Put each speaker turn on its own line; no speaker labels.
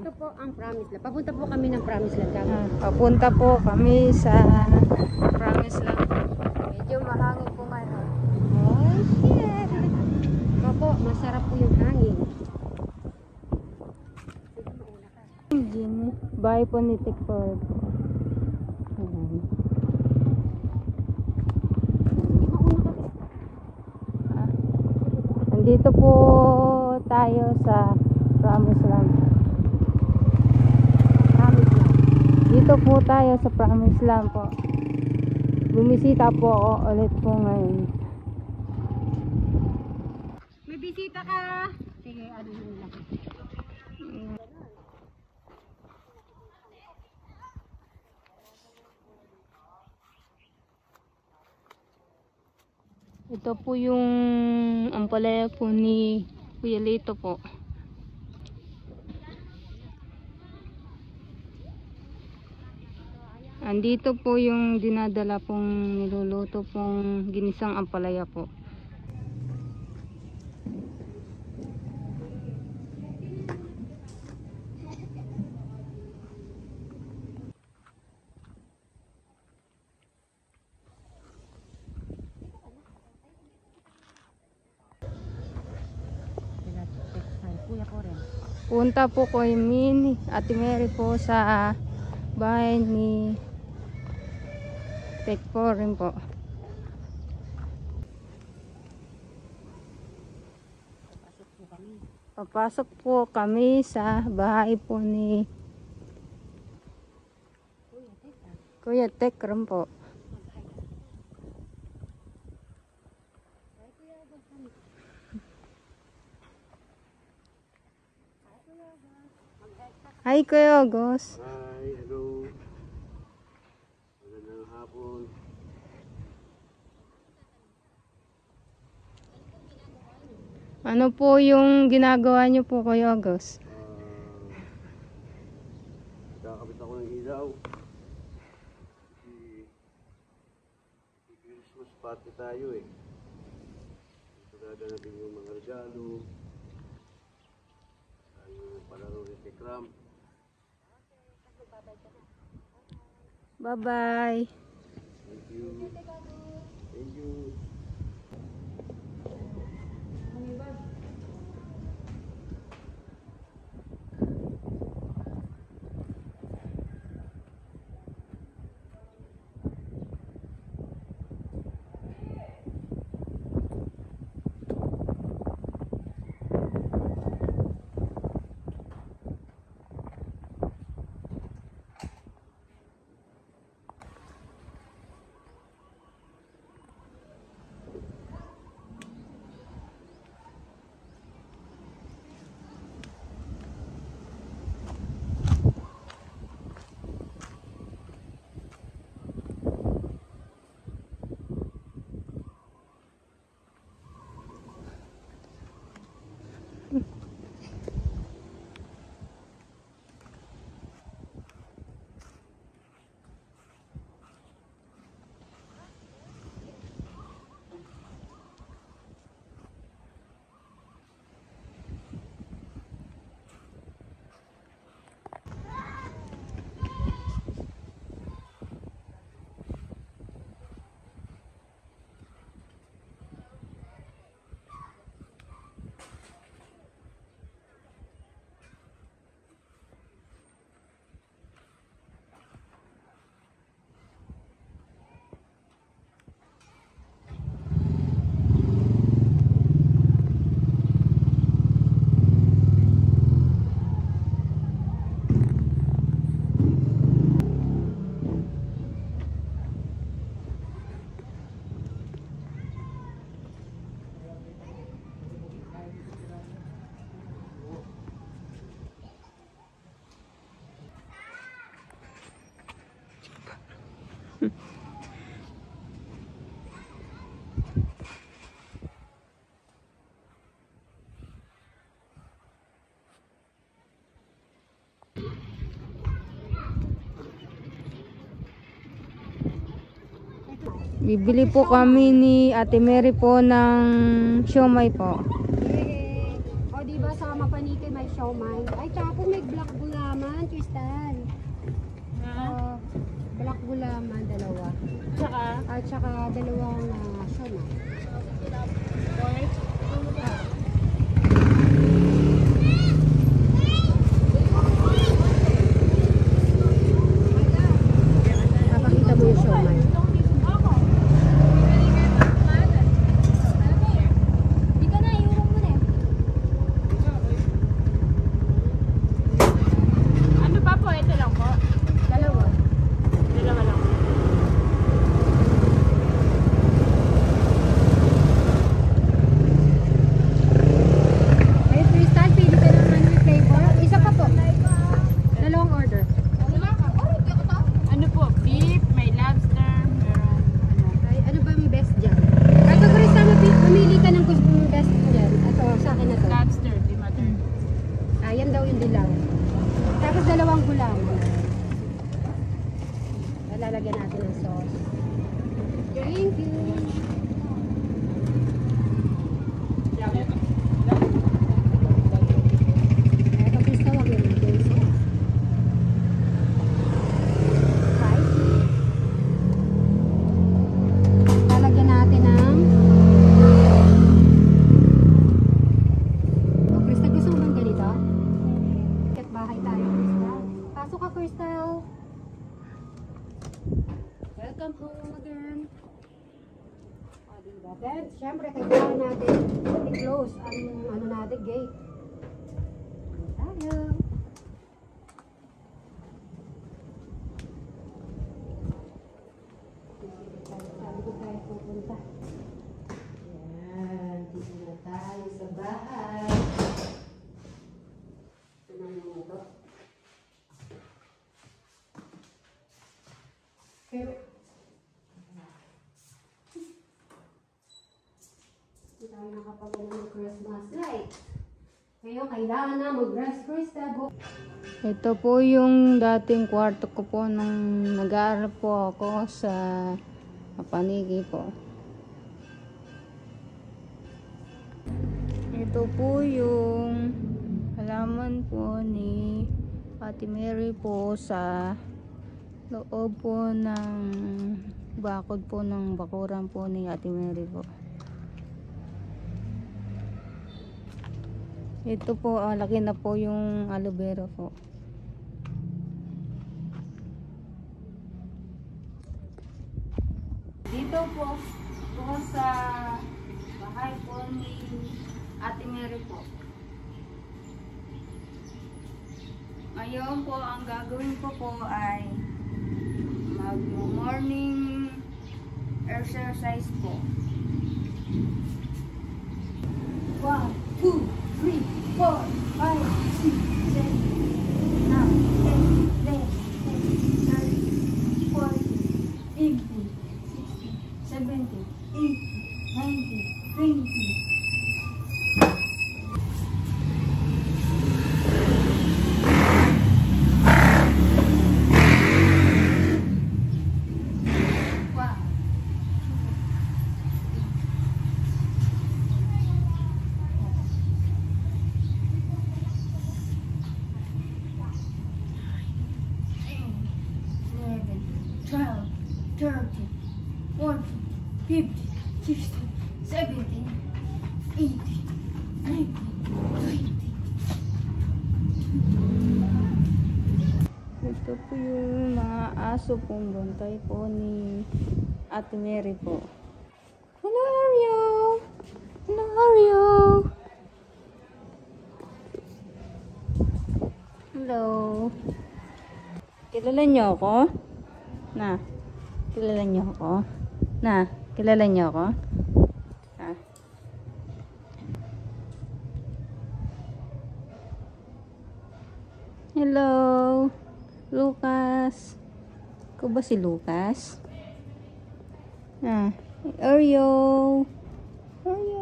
Ito po ang Promised Land. Papunta po kami ng Promised Land.
Papunta po kami sa Promised Land. Medyo mahangin po ngayon.
Oh, shit! Opo, masarap po yung hangin.
Engine. Bahay po ni Tikford. Nandito po tayo sa Promised Land. Dito po tayo sa Promised Land po. Bumisita po ako ulit po ngayon.
May bisita ka! Sige, ano yun lang.
Ito po yung ampalaya po ni Kuya Lito po. Andito po yung dinadala pong niluluto pong ginisang ampalaya po. Punta po ko yung Ate Mary po sa bahay ni Tekpo rin po. Papasok po kami sa bahay po ni Kuya Tek rin po. Hi Kuya August.
Hi, hello. Magandang hapon.
Ano po yung ginagawa niyo po Kuya August?
Kakabit ako ng ilaw. Christmas party tayo eh. Ito gaganapin yung mga regalo. Tayo palaro ni Tekram.
Bye-bye.
Thank you. Thank you.
Bibili po kami ni Ate Mary po ng siomai po.
O, di Diba sa Mapanike may siomay? Ay, tapos may black gulaman, Crystal. Black gulaman, dalawa.
Tsaka,
At saka dalawang siomay. Papakita mo yung siomay. Dito na, iurong mo na eh.
ano pa po? Ito lang po.
Dalawa.
Dalawa lang.
Ay, Crystal, pili ka naman yung flavor. Isa pa po. Dalawang order.
Ano po? Beef, may lobster, meron ano.
Ay, ano ba ang best dyan? Kato, Crystal, mamili ka ng gusto mong best dyan. Ito, sa akin na to.
Lobster, di mother.
Yan daw yung dilaw. Tapos dalawang gulaman. Lalagyan natin ng sauce. Thank you. Ito, Crystal, wag yun natin yung sauce. Spicy. Lalagyan natin ng Crystal, gusto mo bang ganito? Kat bahay tayo, Crystal. Pasok ka, Crystal. Welcome home again. Diba? Then, syempre, kailangan natin i-close ang ano natin, gate. Tayo. Sabi ko tayo pupunta. Yan, dito na tayo sa bahay. Ito na yung ito. Pero, hindi tayo nakapagawa ng Christmas light. Ngayon, kailangan na mag-rest, Crystal.
Ito po yung dating kwarto ko po nung nag-aaral po ako sa Mapaniki po. Ito po yung halaman po ni Ate Mary po sa loob po ng bakod po ng bakuran po ni Ate Mary po. Ito po, laki na po yung aloe vera po. Dito po sa bahay po ni Ate Mary po. Ngayon po, ang gagawin ko po ay mag-morning exercise po.
1, 2, 3, 4, 5, 6, 7, 8, 9, 10, 11, 12, 13, 14, 15, 16, 17, 18, 19, 20.
Ito po yung mga aso pong bantay po ni Ate Mary po. Hello, Aryo! Hello, Aryo! Hello! Kilala niyo ako? Na? Kilala niyo ako? Na? Kilala niyo ako? Ha? Hello! Lucas. Ikaw ba si Lucas? Ah, Oreo. Oreo.